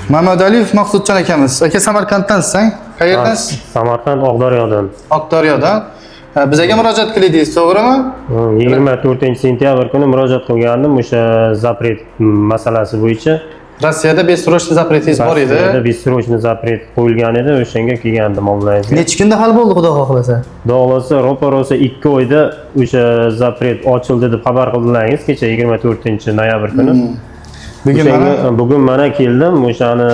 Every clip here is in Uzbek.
Mamadaliyev Maqsudjon akamiz. Aka Samarqanddansiz, qayerdansiz? Samarqand Oqdaryodan. Oqdaryodan. Bizga murojaat qildingiz, to'g'rimi? 24-sentyabr kuni murojaat qilgandim o'sha zapret masalasi bo'yicha. Rossiyada bessrochniy zapretingiz bor edi. Rossiyada bessrochniy zapret qo'yilgan edi, o'shanga kelgandim onlaynga. Necha kunda hal bo'ldi, xudo xohlasa? Xudo xohlasa, ro'pa-rosa 2 oyda o'sha zapret ochildi deb xabar qildilaringiz kecha 24-noyabr kuni. Bugun mana keldim, o'shani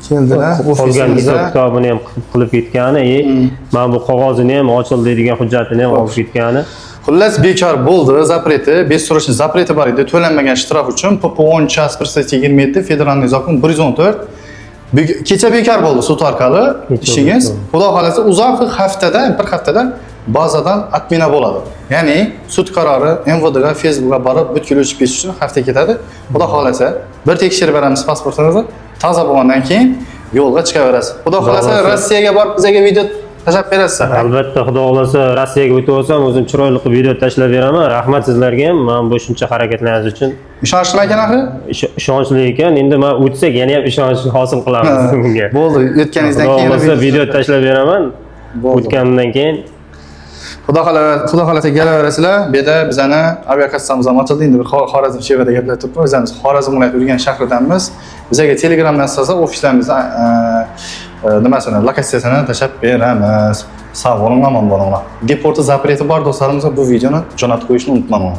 keldilar. qolgan hisob kitobini ham qilib ketgani, men bu qog'ozini ham ochildi degan hujjatini ham olib ketgani. Xullas bekor bo'ldi zapreti, bessrochniy zapreti bor edi, to'lanmagan shtraf uchun PP10 chas 127 federalniy zakon 114. Kecha bekor bo'ldi sud orqali ishingiz. Xudo xolasa uzoq haftada, bir haftada bazadan atmina bo'ladi. Ya'ni sud qarori MVDga, Facebookga borib butkul o'chib ketish uchun hafta ketadi. Xudo xolasa bir tekshirib beramiz pasportingizni, toza bo'lgandan keyin yo'lga chiqaverasiz. Xudo xolasa Rossiyaga borib bizga video tashlab berasiz. Albatta, xudo xolasa Rossiyaga o'tib olsam, o'zim chiroyli qilib video tashlab beraman. Rahmat sizlarga ham, men bu shuncha harakatlaringiz uchun. Ishonchli ekan axir? Ishonchli ekan. Endi men o'tsak, yana ham ishonch hosil qilamiz bunga. Bo'ldi, o'tganingizdan keyin video tashlab beraman. O'tgandan keyin Xudo xolasa kelaverasizlar. Bu yerda bizani aviakassamiz ham ochildi. Endi bir Xorazm chevarada gaplar turibdi. O'zimiz Xorazm viloyati Urganch shahridanmiz. Bizga Telegramdan yozsa ofislarimizni nimasini, lokatsiyasini tashlab beramiz. Sog' bo'linglar, omon bo'linglar. Deporti zapreti bor do'stlarimizga bu videoni jo'natib qo'yishni unutmanglar.